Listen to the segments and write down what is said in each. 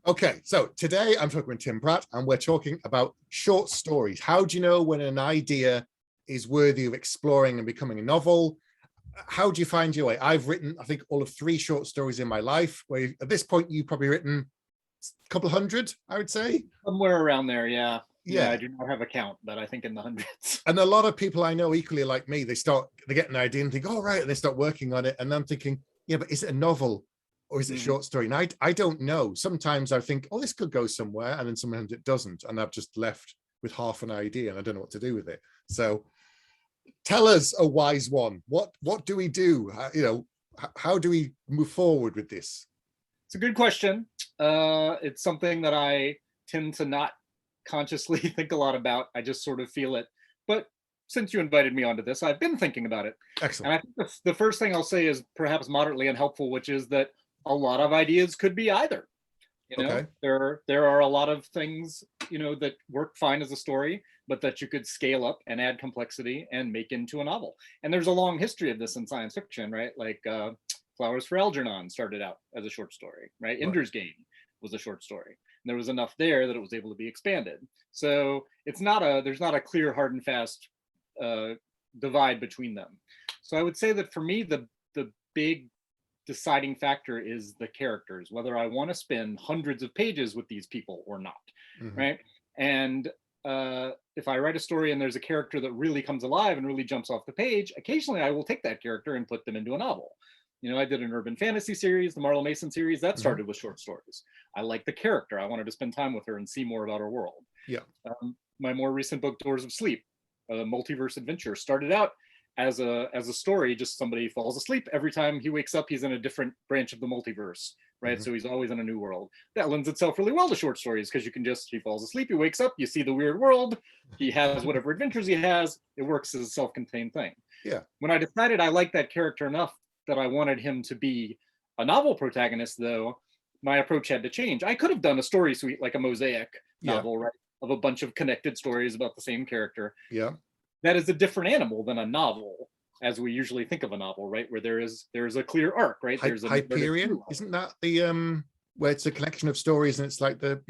Okay, so today I'm talking with Tim Pratt, and we're talking about short stories. How do you know when an idea is worthy of exploring and becoming a novel? How do you find your way? I've written, I think, all of 3 short stories in my life, where at this point you've probably written a couple hundred, I would say. Somewhere around there, yeah. Yeah, I Yeah. do not have a count, but I think in the hundreds. And a lot of people I know equally like me, they get an idea and think, oh, right, and they start working on it. And I'm thinking, yeah, but is it a novel or is it a short story? And I don't know. Sometimes I think, oh, this could go somewhere. And then sometimes it doesn't. And I've just left with half an idea and I don't know what to do with it. So tell us, a wise one, what do we do? How do we move forward with this? It's a good question. It's something that I tend to not consciously think a lot about. I just sort of feel it. But since you invited me onto this, I've been thinking about it. Excellent. And I think the first thing I'll say is perhaps moderately unhelpful, which is that a lot of ideas could be either. Okay. There are a lot of things, that work fine as a story, but that you could scale up and add complexity and make into a novel. And there's a long history of this in science fiction, right? Like Flowers for Algernon started out as a short story, right? Ender's Game was a short story. And there was enough there that it was able to be expanded. So there's not a clear, hard and fast divide between them. So I would say that for me, the big deciding factor is the characters, whether I want to spend hundreds of pages with these people or not, right? And if I write a story and there's a character that really comes alive and really jumps off the page, occasionally I will take that character and put them into a novel. I did an urban fantasy series, the Marlo Mason series, that started with short stories. I like the character. I wanted to spend time with her and see more about her world. Yeah. My more recent book, Doors of Sleep, a multiverse adventure, started out as a story. Just somebody falls asleep. Every time he wakes up, he's in a different branch of the multiverse, right? So he's always in a new world. That lends itself really well to short stories because he falls asleep, he wakes up, you see the weird world, he has whatever adventures he has, it works as a self-contained thing. Yeah. When I decided I liked that character enough that I wanted him to be a novel protagonist, though, my approach had to change. I could have done a story suite, like a mosaic novel, right, of a bunch of connected stories about the same character. Yeah. That is a different animal than a novel, as we usually think of a novel, right? Where there's a clear arc, right? There's Hyperion, isn't that the where it's a collection of stories and it's like the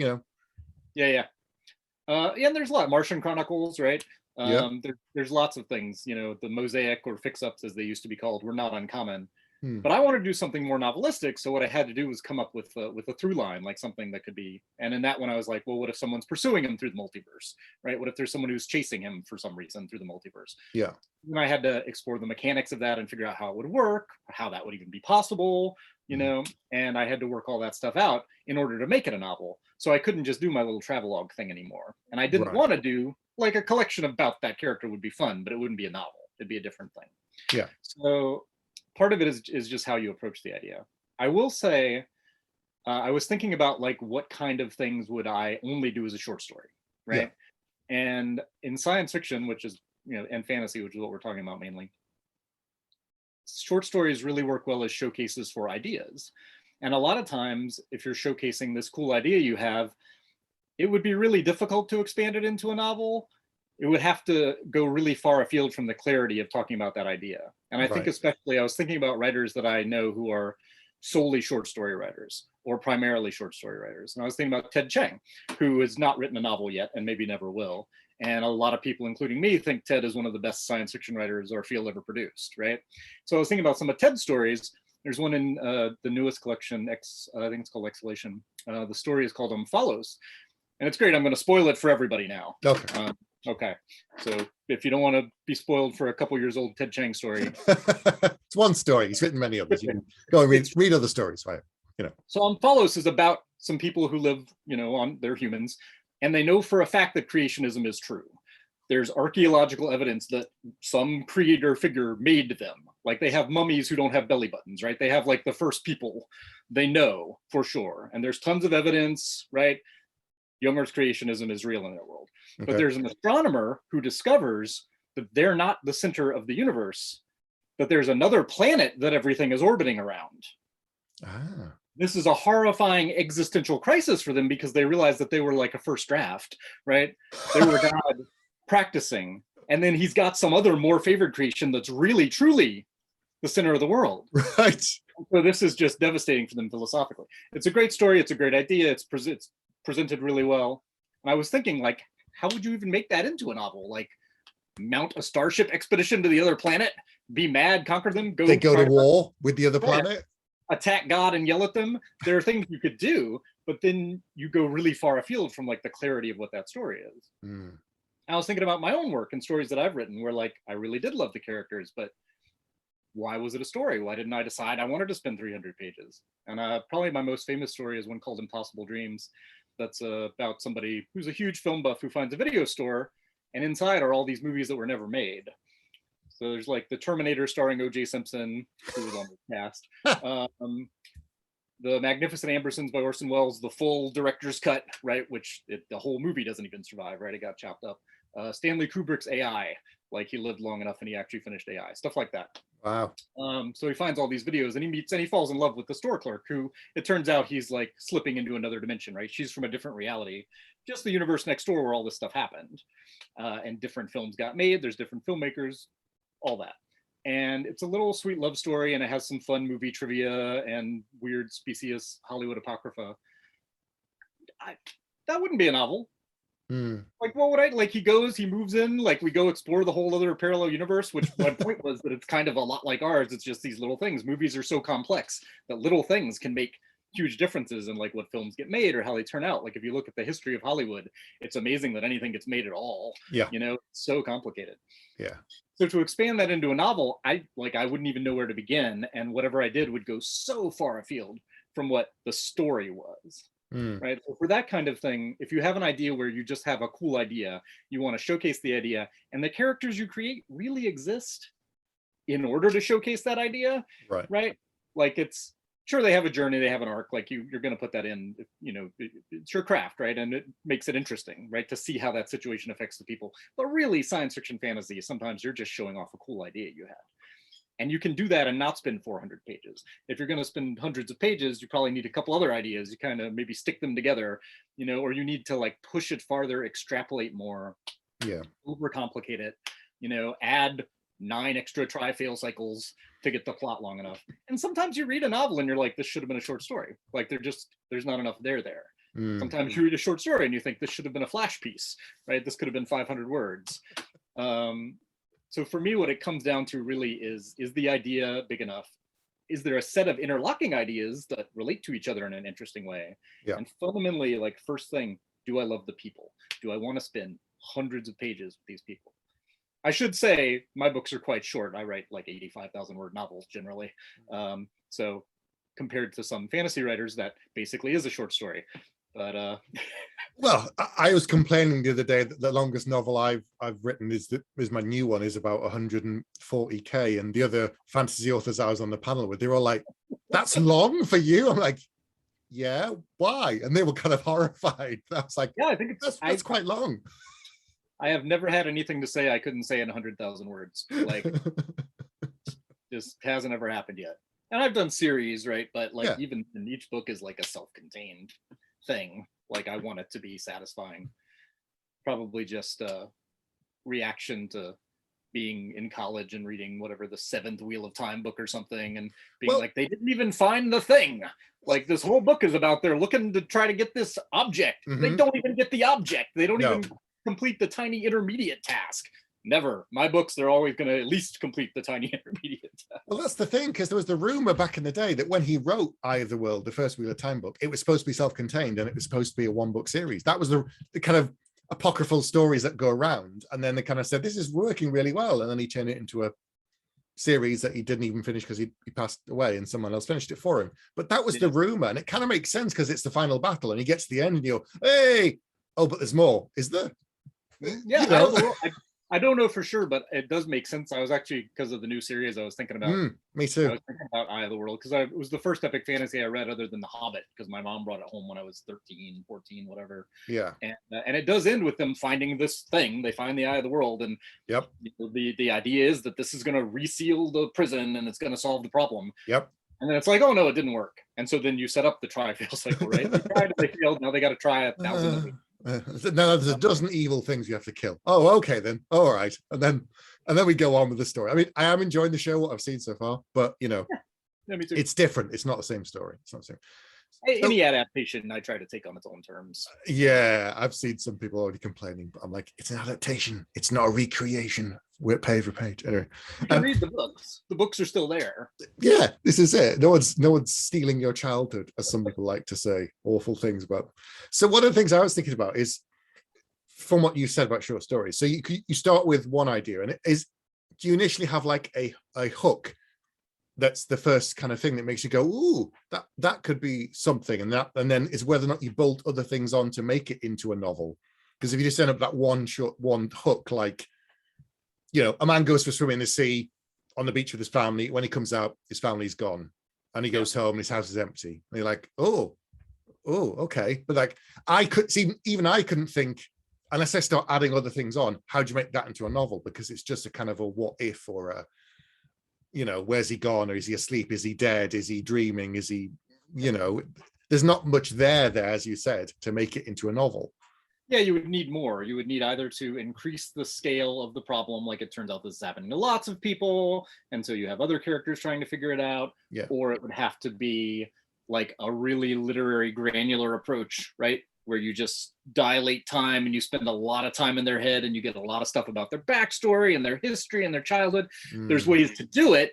Yeah, and there's a lot. Martian Chronicles, right? Yeah. There's lots of things. The mosaic or fix-ups, as they used to be called, were not uncommon. But I wanted to do something more novelistic, so what I had to do was come up with a through line, like something that could be. And in that one, I was like, well, what if someone's pursuing him through the multiverse, right? What if there's someone who's chasing him for some reason through the multiverse? Yeah. And I had to explore the mechanics of that and figure out how it would work, how that would even be possible, and I had to work all that stuff out in order to make it a novel. So I couldn't just do my little travelogue thing anymore. And I didn't want to do like a collection about that character. Would be fun, but it wouldn't be a novel. It'd be a different thing. Yeah. So part of it is just how you approach the idea. I will say, I was thinking about like what kind of things would I only do as a short story, right? Yeah. And in science fiction, which is and fantasy, which is what we're talking about mainly, short stories really work well as showcases for ideas. And a lot of times, if you're showcasing this cool idea you have, it would be really difficult to expand it into a novel. It would have to go really far afield from the clarity of talking about that idea. And I think especially, I was thinking about writers that I know who are solely short story writers or primarily short story writers. And I was thinking about Ted Chiang, who has not written a novel yet and maybe never will. And a lot of people, including me, think Ted is one of the best science fiction writers our field ever produced, right? So I was thinking about some of Ted's stories. There's one in the newest collection, I think it's called Exhalation. The story is called Follows. And it's great. I'm going to spoil it for everybody now. Okay. Okay, so if you don't want to be spoiled for a couple years old Ted Chiang story. It's one story. He's written many others. You can go and read other stories, right? So Follows is about some people who live, they're humans, and they know for a fact that creationism is true. There's archaeological evidence that some creator figure made them. Like they have mummies who don't have belly buttons, right? They have like the first people they know for sure. And there's tons of evidence, right? Young Earth creationism is real in their world. Okay. But there's an astronomer who discovers that they're not the center of the universe, that there's another planet that everything is orbiting around. Ah. This is a horrifying existential crisis for them because they realize that they were like a first draft, right? They were God practicing. And then he's got some other more favored creation that's really, truly the center of the world. Right. So this is just devastating for them philosophically. It's a great story. It's a great idea. It's presented really well. And I was thinking, like, how would you even make that into a novel? Like, mount a starship expedition to the other planet, be mad, conquer them, They go to war with the other planet, attack God and yell at them. There are things you could do, but then you go really far afield from like the clarity of what that story is. I was thinking about my own work and stories that I've written where like I really did love the characters, but why was it a story? Why didn't I decide I wanted to spend 300 pages? And probably my most famous story is one called Impossible Dreams. That's about somebody who's a huge film buff who finds a video store, and inside are all these movies that were never made. So there's like the Terminator starring O.J. Simpson, who was on the cast. The Magnificent Ambersons by Orson Welles, the full director's cut, right? Which the whole movie doesn't even survive, right? It got chopped up. Stanley Kubrick's AI, like he lived long enough and he actually finished AI, stuff like that. Wow. So he finds all these videos and he falls in love with the store clerk, who it turns out he's like slipping into another dimension, right? She's from a different reality, just the universe next door where all this stuff happened. And different films got made. There's different filmmakers, all that. And it's a little sweet love story, and it has some fun movie trivia and weird specious Hollywood apocrypha. That wouldn't be a novel. Like, what would I like? He moves in, like we go explore the whole other parallel universe, which my point was that it's kind of a lot like ours. It's just these little things. Movies are so complex that little things can make huge differences in like what films get made or how they turn out. Like if you look at the history of Hollywood, it's amazing that anything gets made at all. Yeah. You know, it's so complicated. Yeah. So to expand that into a novel, I wouldn't even know where to begin. And whatever I did would go so far afield from what the story was. Right. So for that kind of thing, if you have an idea where you just have a cool idea, you want to showcase the idea, and the characters you create really exist in order to showcase that idea. Right. Like it's sure they have a journey, they have an arc, like you're going to put that in, you know, it's your craft, right? And it makes it interesting, right? To see how that situation affects the people. But really science fiction fantasy, sometimes you're just showing off a cool idea you had. And you can do that and not spend 400 pages. If you're going to spend hundreds of pages, you probably need a couple other ideas. You kind of maybe stick them together, you know, or you need to like push it farther, extrapolate more, overcomplicate it, you know, add 9 extra try-fail cycles to get the plot long enough. And sometimes you read a novel and you're like, this should have been a short story. Like there's not enough there. Sometimes you read a short story and you think this should have been a flash piece, right? This could have been 500 words. So for me, what it comes down to really is the idea big enough? Is there a set of interlocking ideas that relate to each other in an interesting way? Yeah. And fundamentally, like first thing, do I love the people? Do I want to spend hundreds of pages with these people? I should say my books are quite short. I write like 85,000 word novels generally. So compared to some fantasy writers, that basically is a short story. But well, I was complaining the other day that the longest novel I've written is my new one is about 140k, and the other fantasy authors I was on the panel with, they were all like, "That's long for you." I'm like, "Yeah, why?" And they were kind of horrified. I was like, "Yeah, I think that's quite long." I have never had anything to say I couldn't say in 100,000 words. Like, just hasn't ever happened yet. And I've done series, right? But like even in each book is like a self-contained thing. Like I want it to be satisfying. Probably just a reaction to being in college and reading whatever the 7th Wheel of Time book or something, and being like, they didn't even find the thing. Like this whole book is about they're looking to try to get this object. They don't even get the object. They don't even complete the tiny intermediate task. Never. My books, they're always going to at least complete the tiny intermediate task. Well, that's the thing, because there was the rumor back in the day that when he wrote Eye of the World, the first Wheel of Time book, it was supposed to be self-contained and it was supposed to be a 1-book series. That was the kind of apocryphal stories that go around. And then they kind of said, this is working really well. And then he turned it into a series that he didn't even finish because he passed away and someone else finished it for him. But that was the rumor. And it kind of makes sense because it's the final battle. And he gets to the end and you go, hey, oh, but there's more. Is there? Yeah, you know? I don't know for sure, but it does make sense. I was actually, because of the new series, I was thinking about. Me too. I was thinking about Eye of the World because it was the first epic fantasy I read other than The Hobbit, because my mom brought it home when I was 13, 14, whatever. Yeah. And it does end with them finding this thing. They find the Eye of the World, and the idea is that this is going to reseal the prison and it's going to solve the problem. Yep. And then it's like, oh no, it didn't work. And so then you set up the try-fail cycle, right? They tried, they failed. Now they got to try 1,000 of it. Now there's a dozen evil things you have to kill. Oh, okay then. All right. And then we go on with the story. I mean, I am enjoying the show, what I've seen so far, but you know, Yeah, me too. It's different. It's not the same story. It's not the same. Any adaptation I try to take on its own terms. Yeah, I've seen some people already complaining, but I'm like, it's an adaptation. It's not a recreation. We're page for page. Anyway, You can read the books. The books are still there. yeah, this is it. No one's stealing your childhood, as some people like to say awful things about. So one of the things I was thinking about is, from what you said about short stories. So you start with one idea, and it is, do you initially have like a hook? That's the first kind of thing that makes you go, ooh, that could be something, and then is whether or not you bolt other things on to make it into a novel. Because if you just end up that one hook, like, a man goes for swimming in the sea on the beach with his family. When he comes out, his family's gone, and he goes home and his house is empty. And you're like, oh, okay. But like, I couldn't think, unless I start adding other things on, how do you make that into a novel? Because it's just a kind of a what if, or a, where's he gone? Or is he asleep? Is he dead? Is he dreaming? Is he, there's not much there, as you said, to make it into a novel. Yeah, you would need more. You would need either to increase the scale of the problem, like it turns out this is happening to lots of people, and so you have other characters trying to figure it out, or it would have to be like a really literary granular approach, right? Where you just dilate time and you spend a lot of time in their head and you get a lot of stuff about their backstory and their history and their childhood. There's ways to do it.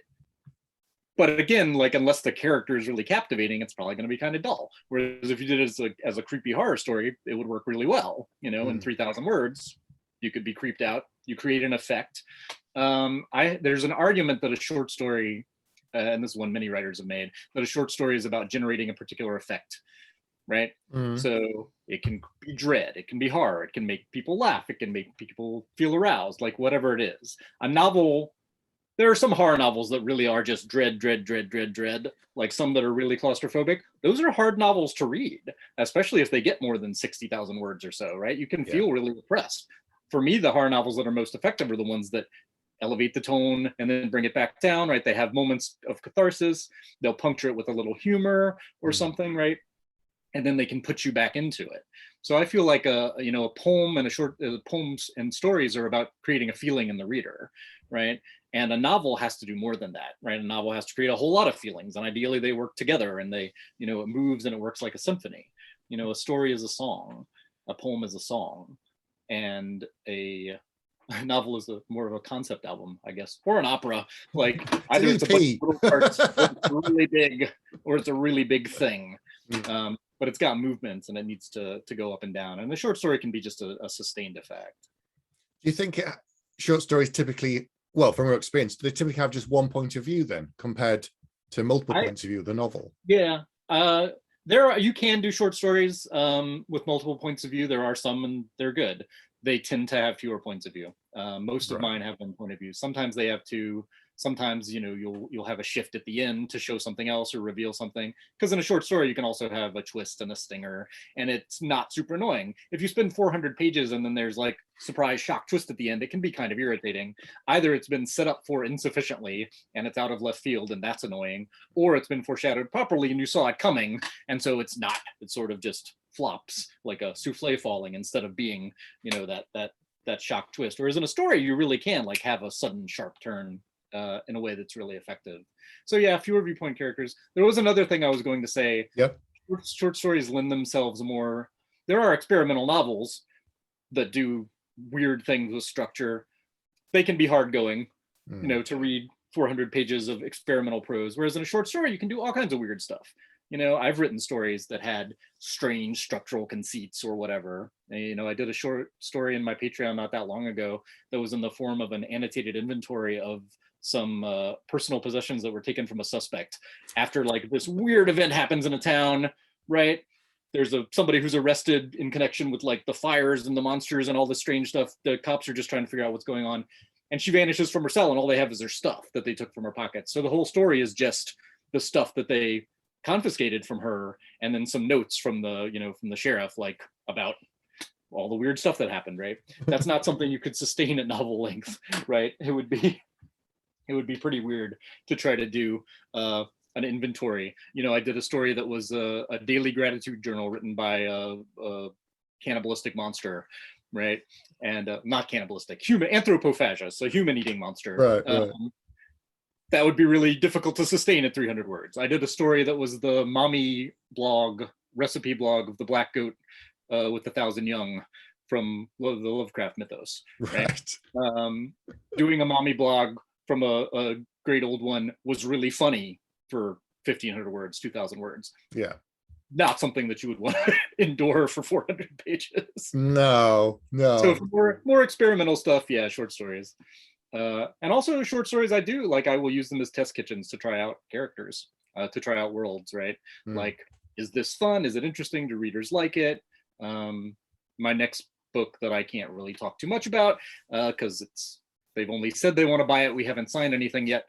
But again, like, unless the character is really captivating, it's probably going to be kind of dull. Whereas if you did it as a creepy horror story, it would work really well. In 3,000 words, you could be creeped out. You create an effect. There's an argument that a short story, and this is one many writers have made, that a short story is about generating a particular effect, right? So it can be dread, it can be horror, it can make people laugh, it can make people feel aroused, like whatever it is. A novel, there are some horror novels that really are just dread, like some that are really claustrophobic. Those are hard novels to read, especially if they get more than 60,000 words or so, right? You can feel really repressed. For me, the horror novels that are most effective are the ones that elevate the tone and then bring it back down, right? They have moments of catharsis. They'll puncture it with a little humor or something, right? And then they can put you back into it. So I feel like a poem and poems and stories are about creating a feeling in the reader, right? And a novel has to do more than that, right? A novel has to create a whole lot of feelings, and ideally they work together, and it moves and it works like a symphony. A story is a song, a poem is a song, and a novel is more of a concept album, I guess, or an opera. Like either it's a bunch of little parts, or it's really big, or it's a really big thing. But it's got movements and it needs to go up and down. And the short story can be just a sustained effect. Do you think short stories typically, well, from your experience, do they typically have just one point of view then, compared to multiple points of view of the novel? Yeah. You can do short stories with multiple points of view. There are some, and they're good. They tend to have fewer points of view. Most of mine have one point of view. Sometimes they have two. Sometimes you'll have a shift at the end to show something else or reveal something, because in a short story you can also have a twist and a stinger, and it's not super annoying. If you spend 400 pages and then there's like surprise shock twist at the end, it can be kind of irritating. Either it's been set up for insufficiently and it's out of left field and that's annoying, or it's been foreshadowed properly and you saw it coming and so it's not. It sort of just flops like a souffle falling instead of being that shock twist. Whereas in a story you really can like have a sudden sharp turn in a way that's really effective. So yeah, fewer viewpoint characters. There was another thing I was going to say. Yep. Short stories lend themselves more. There are experimental novels that do weird things with structure. They can be hard going, to read 400 pages of experimental prose. Whereas in a short story, you can do all kinds of weird stuff. I've written stories that had strange structural conceits or whatever. I did a short story in my Patreon not that long ago that was in the form of an annotated inventory of some personal possessions that were taken from a suspect after like this weird event happens in a town, right? There's somebody who's arrested in connection with like the fires and the monsters and all this strange stuff. The cops are just trying to figure out what's going on, and she vanishes from her cell and all they have is their stuff that they took from her pocket. So the whole story is just the stuff that they confiscated from her, and then some notes from the sheriff, like about all the weird stuff that happened, right? That's not something you could sustain at novel length, right? It would be pretty weird to try to do an inventory. I did a story that was a daily gratitude journal written by a cannibalistic monster, right? And not cannibalistic, human anthropophagus, so human eating monster. Right. that would be really difficult to sustain at 300 words. I did a story that was the mommy blog, recipe blog of the black goat with 1,000 young from the Lovecraft mythos. Right. Doing a mommy blog from a great old one was really funny for 1,500 words, 2,000 words. Yeah. Not something that you would want to endure for 400 pages. No. So for more experimental stuff, yeah, short stories. And also short stories I do, like I will use them as test kitchens to try out characters, to try out worlds, right? Like, is this fun? Is it interesting? Do readers like it? My next book that I can't really talk too much about, because they've only said they want to buy it. We haven't signed anything yet.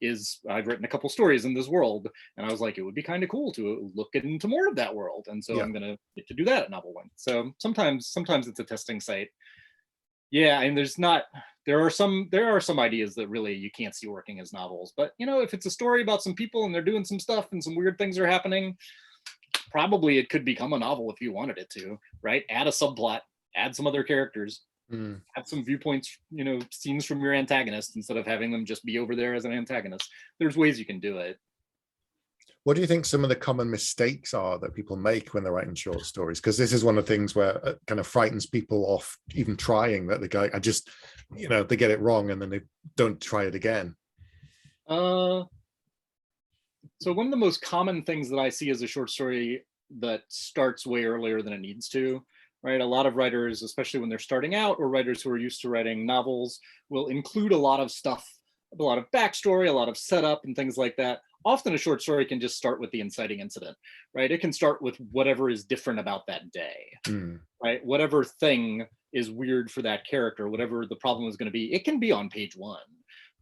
Is I've written a couple stories in this world, and I was like, it would be kind of cool to look into more of that world, and so I'm gonna get to do that at Novel One. So sometimes it's a testing site. Yeah, and there are some ideas that really you can't see working as novels, but if it's a story about some people and they're doing some stuff and some weird things are happening, probably it could become a novel if you wanted it to, right? Add a subplot, add some other characters, have some viewpoints, scenes from your antagonist instead of having them just be over there as an antagonist. There's ways you can do it. What do you think some of the common mistakes are that people make when they're writing short stories? Because this is one of the things where it kind of frightens people off even trying, that they get it wrong and then they don't try it again. So one of the most common things that I see as a short story that starts way earlier than it needs to, right? A lot of writers, especially when they're starting out, or writers who are used to writing novels, will include a lot of stuff, a lot of backstory, a lot of setup and things like that. Often a short story can just start with the inciting incident, right? It can start with whatever is different about that day, right? Whatever thing is weird for that character, whatever the problem is going to be, it can be on page one,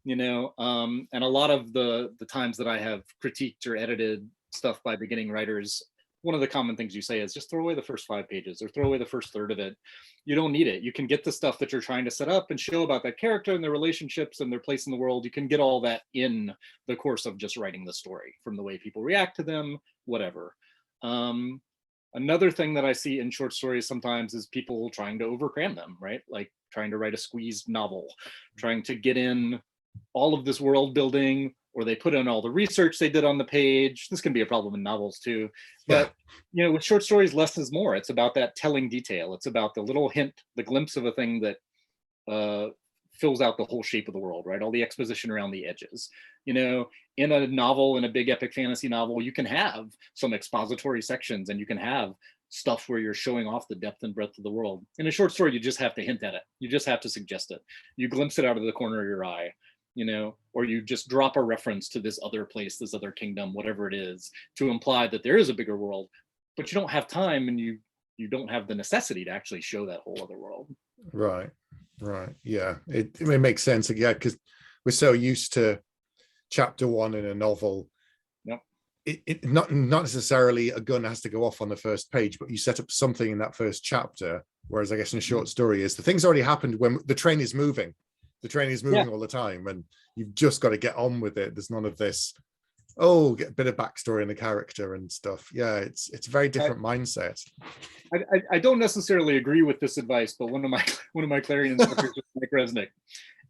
and a lot of the times that I have critiqued or edited stuff by beginning writers, one of the common things you say is just throw away the first 5 pages or throw away the first third of it. You don't need it. You can get the stuff that you're trying to set up and show about that character and their relationships and their place in the world. You can get all that in the course of just writing the story, from the way people react to them, whatever. Another thing that I see in short stories sometimes is people trying to overcram them, right? Like trying to write a squeezed novel, trying to get in all of this world building, or they put in all the research they did on the page. This can be a problem in novels too. But with short stories, less is more. It's about that telling detail. It's about the little hint, the glimpse of a thing that fills out the whole shape of the world, right? All the exposition around the edges. In a novel, in a big epic fantasy novel, you can have some expository sections and you can have stuff where you're showing off the depth and breadth of the world. In a short story, you just have to hint at it. You just have to suggest it. You glimpse it out of the corner of your eye. Or you just drop a reference to this other place, this other kingdom, whatever it is, to imply that there is a bigger world, but you don't have time and you don't have the necessity to actually show that whole other world. Right. Yeah, it makes sense. Yeah, because we're so used to chapter 1 in a novel. Yep. It not necessarily a gun has to go off on the first page, but you set up something in that first chapter. Whereas I guess in a short story is the thing's already happened when the train is moving. The train is moving all the time, and you've just got to get on with it. There's none of this, get a bit of backstory in the character and stuff. Yeah, it's a very different mindset. I don't necessarily agree with this advice, but one of my Clarion instructors was Mike Resnick,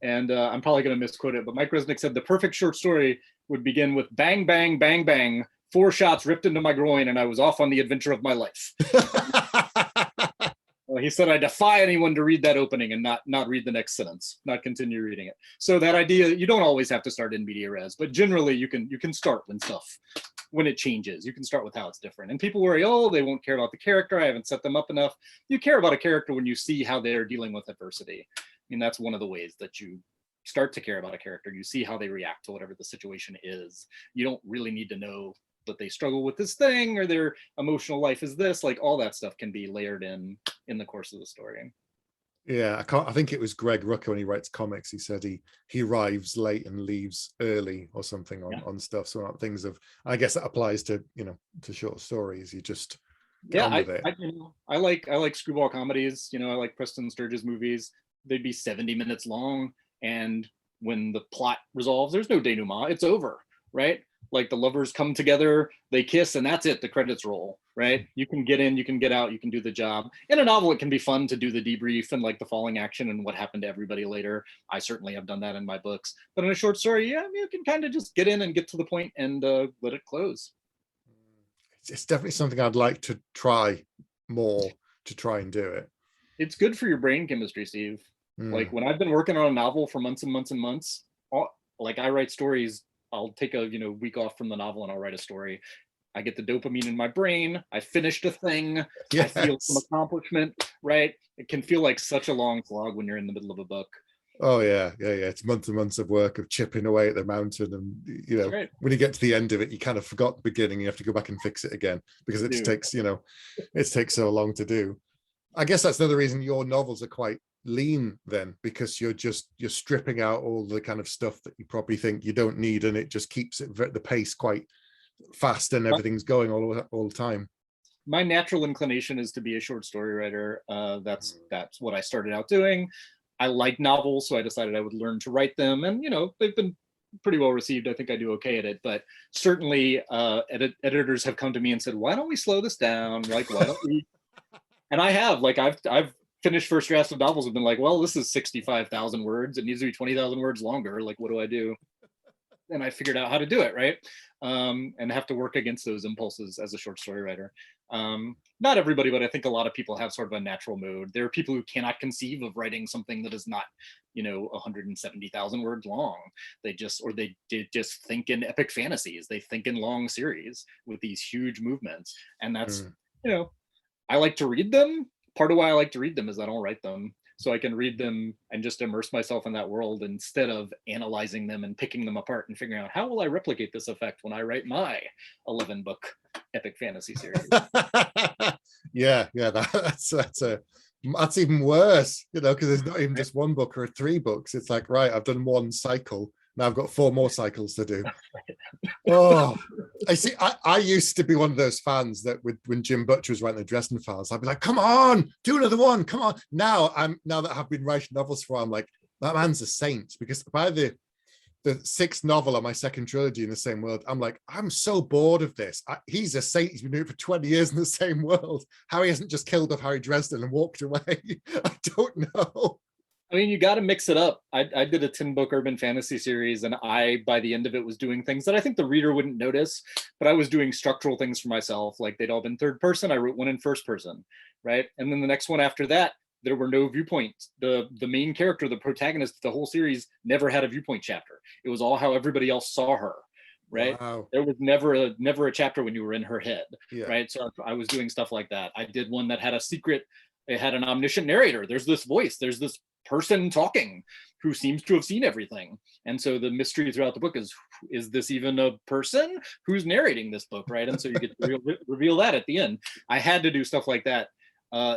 and I'm probably going to misquote it, but Mike Resnick said the perfect short story would begin with bang, bang, bang, bang, 4 shots ripped into my groin, and I was off on the adventure of my life. He said, I defy anyone to read that opening and not read the next sentence, not continue reading it. So that idea, you don't always have to start in media res, but generally you can start when it changes. You can start with how it's different. And people worry, they won't care about the character. I haven't set them up enough. You care about a character when you see how they're dealing with adversity. I mean, that's one of the ways that you start to care about a character. You see how they react to whatever the situation is. You don't really need to know that they struggle with this thing or their emotional life is this. Like all that stuff can be layered in the course of the story. Yeah, I think it was Greg Rucka when he writes comics. He said he arrives late and leaves early or something on stuff. So things I guess that applies to to short stories. You just get on with it. I like screwball comedies. I like Preston Sturges movies. They'd be 70 minutes long, and when the plot resolves, there's no denouement. It's over, right? Like the lovers come together, they kiss, and that's it. The credits roll, right? You can get in, you can get out, you can do the job. In a novel, it can be fun to do the debrief and like the falling action and what happened to everybody later. I certainly have done that in my books. But in a short story, yeah, you can kind of just get in and get to the point and let it close. It's definitely something I'd like to try more, to try and do it. It's good for your brain chemistry, Steve. Like when I've been working on a novel for months and months and months, like I write stories, I'll take a week off from the novel and I'll write a story. I get the dopamine in my brain. I finished a thing. Yes. I feel some accomplishment, right? It can feel like such a long slog when you're in the middle of a book. Oh yeah. It's months and months of work of chipping away at the mountain, and right. When you get to the end of it, you kind of forgot the beginning. You have to go back and fix it again because it takes it takes so long to do. I guess that's another reason your novels are quite lean then, because you're stripping out all the kind of stuff that you probably think you don't need, and it just keeps it the pace quite fast and everything's going all the time. My natural inclination is to be a short story writer. That's what I started out doing. I like novels, so I decided I would learn to write them, and they've been pretty well received. I think I do okay at it, but certainly editors have come to me and said, why don't we slow this down? Like, why don't we? And I have, like, I've finished first drafts of novels have been like, well, this is 65,000 words. It needs to be 20,000 words longer. Like, what do I do? And I figured out how to do it, right? And have to work against those impulses as a short story writer. Not everybody, but I think a lot of people have sort of a natural mood. There are people who cannot conceive of writing something that is not, 170,000 words long. They just think in epic fantasies. They think in long series with these huge movements. And that's, I like to read them. Part of why I like to read them is I don't write them. So I can read them and just immerse myself in that world instead of analyzing them and picking them apart and figuring out how will I replicate this effect when I write my 11-book epic fantasy series. That's even worse, because there's not even just one book or 3 books. It's like, right, I've done one cycle. Now I've got 4 more cycles to do. Oh, I see. I used to be one of those fans that when Jim Butcher was writing the Dresden Files, I'd be like, come on, do another one. Come on. Now that I've been writing novels for, I'm like, that man's a saint, because by the 6th novel of my second trilogy in the same world, I'm like, I'm so bored of this. He's a saint. He's been doing it for 20 years in the same world. How he hasn't just killed off Harry Dresden and walked away, I don't know. I mean, you got to mix it up. I did a 10-book urban fantasy series, and by the end of it, was doing things that I think the reader wouldn't notice, but I was doing structural things for myself. Like, they'd all been third person. I wrote one in first person, right? And then the next one after that, there were no viewpoints. The main character, the protagonist, the whole series never had a viewpoint chapter. It was all how everybody else saw her, right? Wow. There was never a chapter when you were in her head, right? So I was doing stuff like that. I did one that had a secret. It had an omniscient narrator. There's this voice. There's this person talking who seems to have seen everything, and so the mystery throughout the book is this even a person who's narrating this book, right? And so you get to reveal that at the end. I had to do stuff like that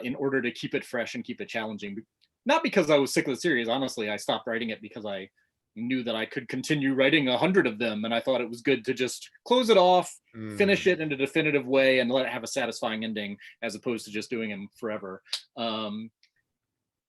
in order to keep it fresh and keep it challenging, not because I was sick of the series. Honestly, I stopped writing it because I knew that I could continue writing 100 of them, and I thought it was good to just close it off, finish it in a definitive way, and let it have a satisfying ending, as opposed to just doing them forever.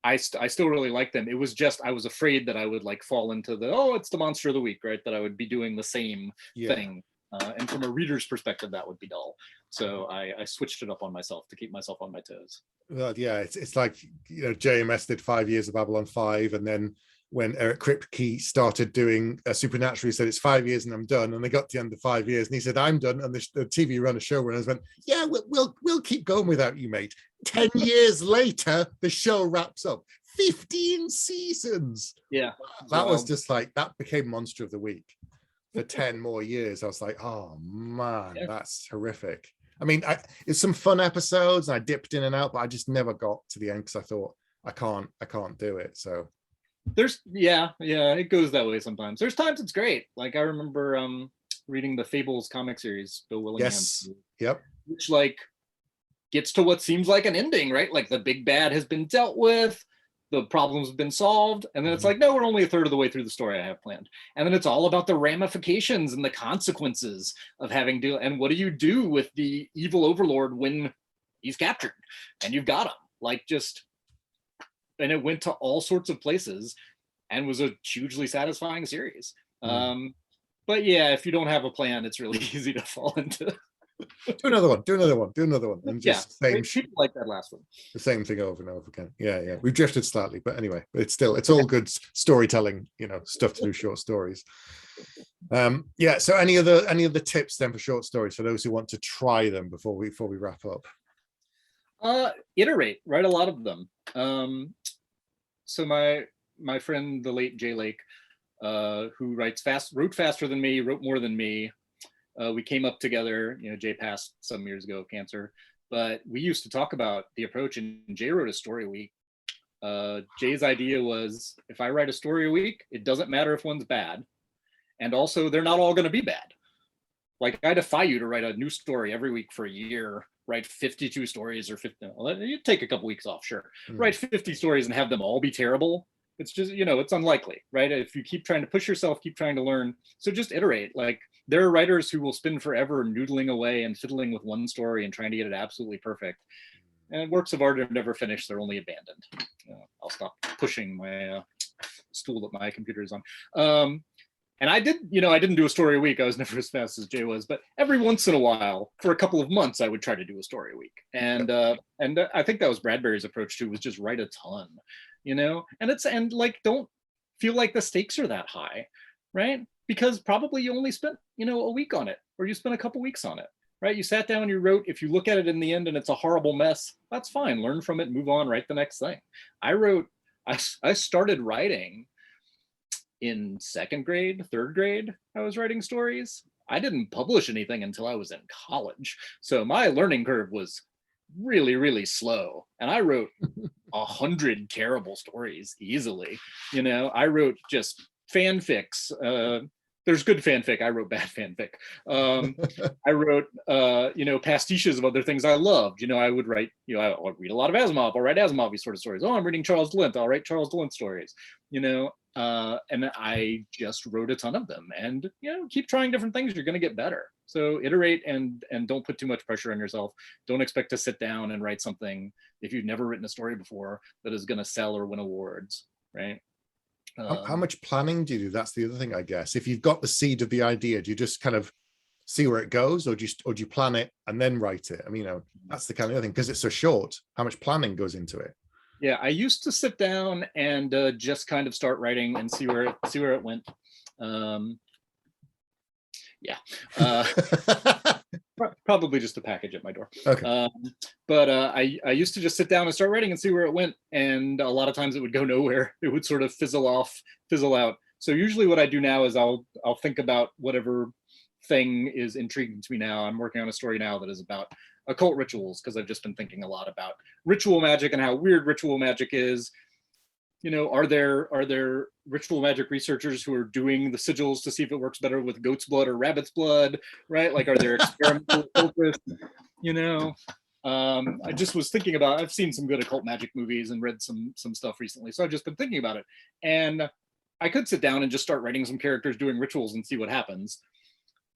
I still really like them. It was just, I was afraid that I would like fall into it's the monster of the week, right? That I would be doing the same thing. And from a reader's perspective, that would be dull. So I switched it up on myself to keep myself on my toes. Well, yeah, it's like, JMS did 5 years of Babylon 5, and then when Eric Kripke started doing Supernatural, he said, it's 5 years and I'm done. And they got to the end of 5 years and he said, I'm done. And the TV runner, showrunners went, yeah, we'll keep going without you, mate. 10 years later, the show wraps up. 15 seasons. Yeah. That was just like, that became Monster of the Week for 10 more years. I was like, oh man, that's horrific. I mean, it's some fun episodes and I dipped in and out, but I just never got to the end because I thought, I can't do it. So it goes that way sometimes. There's times it's great. Like, I remember reading the Fables comic series, Bill Willingham. Yes. Yep. Which like gets to what seems like an ending, right? Like the big bad has been dealt with, the problems have been solved, and then it's like, no, we're only a third of the way through the story I have planned. And then it's all about the ramifications and the consequences of having to, and what do you do with the evil overlord when he's captured and you've got him? Like, just, and it went to all sorts of places and was a hugely satisfying series. But yeah, if you don't have a plan, it's really easy to fall into. Do another one, do another one, do another one, and Yeah, just same people like that last one. the same thing over and over again. Yeah. We've drifted slightly, but anyway, it's all good storytelling, stuff to do short stories. Yeah. So any other tips then for short stories for those who want to try them before we wrap up? Iterate, write a lot of them. So my friend, the late Jay Lake, who wrote faster than me, wrote more than me. We came up together. Jay passed some years ago of cancer, but we used to talk about the approach, and Jay wrote a story a week. Jay's idea was, if I write a story a week, it doesn't matter if one's bad. And also, they're not all going to be bad. Like, I defy you to write a new story every week for a year, write 52 stories or 50, you take a couple weeks off, sure. Write 50 stories and have them all be terrible. It's just, it's unlikely, right? If you keep trying to push yourself, keep trying to learn. So just iterate. Like, there are writers who will spend forever noodling away and fiddling with one story and trying to get it absolutely perfect. And works of art are never finished. They're only abandoned. I'll stop pushing my stool that my computer is on. And I didn't do a story a week. I was never as fast as Jay was, but every once in a while, for a couple of months, I would try to do a story a week. And I think that was Bradbury's approach too, was just write a ton, and don't feel like the stakes are that high, right? Because probably you only spent, a week on it, or you spent a couple weeks on it, right? You sat down, you wrote. If you look at it in the end and it's a horrible mess, that's fine. Learn from it, move on, write the next thing. I started writing in second grade, third grade. I was writing stories. I didn't publish anything until I was in college. So my learning curve was really, really slow. And I wrote 100 terrible stories easily. I wrote just fanfics. There's good fanfic. I wrote bad fanfic. I wrote, pastiches of other things I loved. I would write, I would read a lot of Asimov. I'll write Asimov sort of stories. Oh, I'm reading Charles Dillint. I'll write Charles Dillint stories. And I just wrote a ton of them. And keep trying different things. You're going to get better. So iterate and don't put too much pressure on yourself. Don't expect to sit down and write something if you've never written a story before that is going to sell or win awards, right? How much planning do you do? That's the other thing, I guess. If you've got the seed of the idea, do you just kind of see where it goes, or do you plan it and then write it? I mean, that's the kind of other thing, because it's so short. How much planning goes into it? Yeah, I used to sit down and just kind of start writing and see where it went. Probably just a package at my door. Okay. But I used to just sit down and start writing and see where it went. And a lot of times it would go nowhere. It would sort of fizzle out. So usually what I do now is I'll think about whatever thing is intriguing to me now. I'm working on a story now that is about occult rituals, because I've just been thinking a lot about ritual magic and how weird ritual magic is. Are there ritual magic researchers who are doing the sigils to see if it works better with goat's blood or rabbit's blood, right? Like, are there experimental focus? I just was thinking about, I've seen some good occult magic movies and read some stuff recently. So I've just been thinking about it. And I could sit down and just start writing some characters doing rituals and see what happens.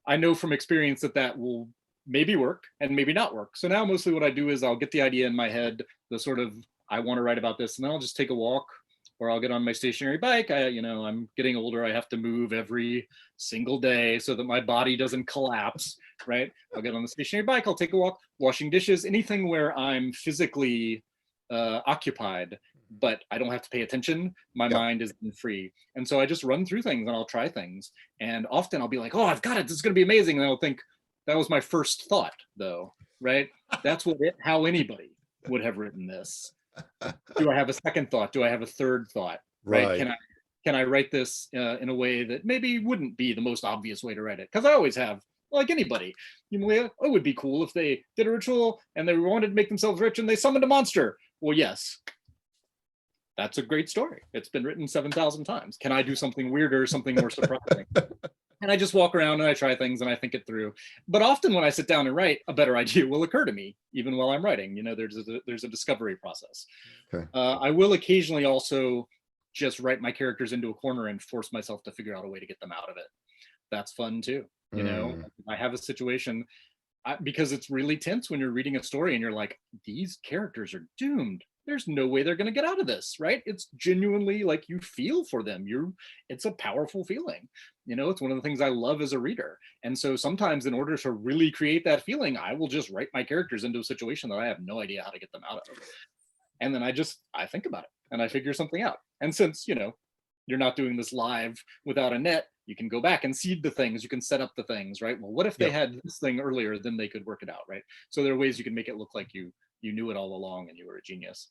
I know from experience that will maybe work and maybe not work. So now mostly what I do is I'll get the idea in my head, the sort of, I want to write about this, and then I'll just take a walk, or I'll get on my stationary bike. I'm getting older. I have to move every single day so that my body doesn't collapse, right? I'll get on the stationary bike. I'll take a walk, washing dishes, anything where I'm physically occupied, but I don't have to pay attention. My mind is free. And so I just run through things and I'll try things. And often I'll be like, oh, I've got it. This is going to be amazing. And I'll think, that was my first thought, though, right? That's how anybody would have written this. Do I have a second thought? Do I have a third thought? Right? Can I write this in a way that maybe wouldn't be the most obvious way to write it? Because I always have, like anybody, it would be cool if they did a ritual and they wanted to make themselves rich and they summoned a monster. Well, yes, that's a great story. It's been written 7,000 times. Can I do something weirder, something more surprising? And I just walk around and I try things and I think it through. But often when I sit down and write, a better idea will occur to me, even while I'm writing. There's a discovery process. Okay. I will occasionally also just write my characters into a corner and force myself to figure out a way to get them out of it. That's fun too. I have a situation, because it's really tense when you're reading a story and you're like, these characters are doomed. there's no way they're going to get out of this, right? It's genuinely like you feel for them. It's a powerful feeling. It's one of the things I love as a reader. And so sometimes in order to really create that feeling, I will just write my characters into a situation that I have no idea how to get them out of. And then I think about it and I figure something out. And since, you're not doing this live without a net, you can go back and seed the things, you can set up the things, right? Well, what if they had this thing earlier, then they could work it out, right? So there are ways you can make it look like you knew it all along and you were a genius.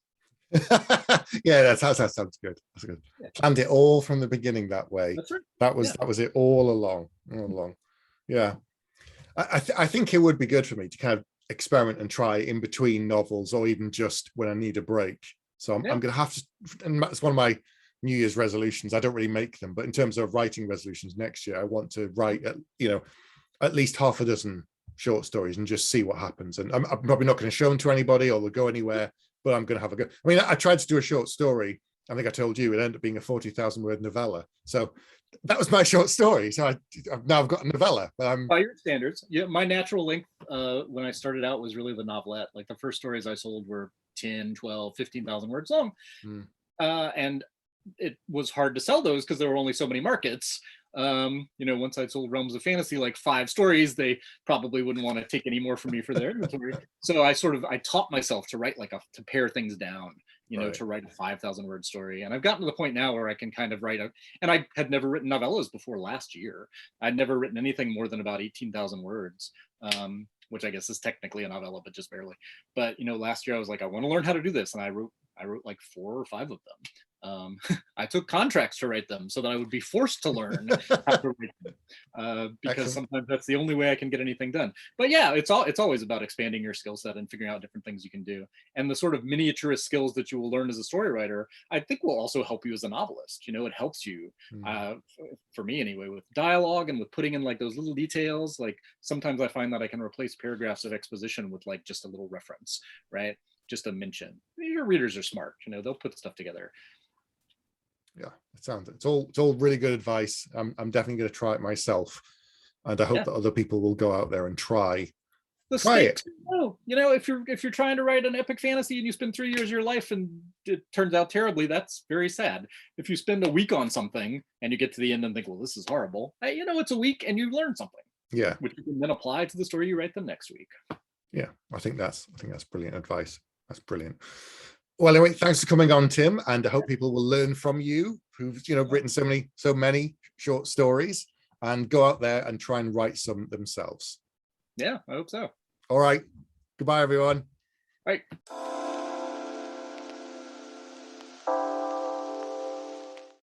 Yeah, that sounds good. That's good. Yeah. Planned it all from the beginning that way. That's right. That was it all along. Yeah. I think it would be good for me to kind of experiment and try in between novels, or even just when I need a break. So I'm going to have to, and that's one of my New Year's resolutions. I don't really make them, but in terms of writing resolutions next year, I want to write, at least half a dozen short stories and just see what happens. And I'm probably not going to show them to anybody or they'll go anywhere, but I'm going to have a go. I mean, I tried to do a short story. I think I told you it ended up being a 40,000 word novella. So that was my short story. So I've got a novella. But by your standards, yeah, my natural length when I started out was really the novelette. Like the first stories I sold were 10, 12, 15,000 words long. And it was hard to sell those because there were only so many markets. Once I'd sold Realms of Fantasy like 5 stories, they probably wouldn't want to take any more from me for their inventory. So I taught myself to write to pare things down, to write a 5,000 word story. And I've gotten to the point now where I can kind of write and I had never written novellas before last year. I'd never written anything more than about 18,000 words. Which I guess is technically a novella, but just barely. But last year I was like, I want to learn how to do this, and I wrote like 4 or 5 of them. I took contracts to write them so that I would be forced to learn how to write them, because sometimes that's the only way I can get anything done. But yeah, it's always about expanding your skill set and figuring out different things you can do. And the sort of miniaturist skills that you will learn as a story writer, I think will also help you as a novelist. It helps you, for me anyway, with dialogue and with putting in like those little details. Like sometimes I find that I can replace paragraphs of exposition with like just a little reference, right? Just a mention. Your readers are smart, they'll put stuff together. Yeah, it's all really good advice. I'm definitely going to try it myself, and I hope that other people will go out there and try it. If you're trying to write an epic fantasy and you spend 3 years of your life and it turns out terribly, that's very sad. If you spend a week on something and you get to the end and think, well, this is horrible, it's a week and you learn something. Yeah, which you can then apply to the story you write the next week. Yeah, I think that's brilliant advice. That's brilliant. Well, anyway, thanks for coming on, Tim, and I hope people will learn from you, who've written so many short stories, and go out there and try and write some themselves. Yeah, I hope so. All right. Goodbye, everyone. Bye.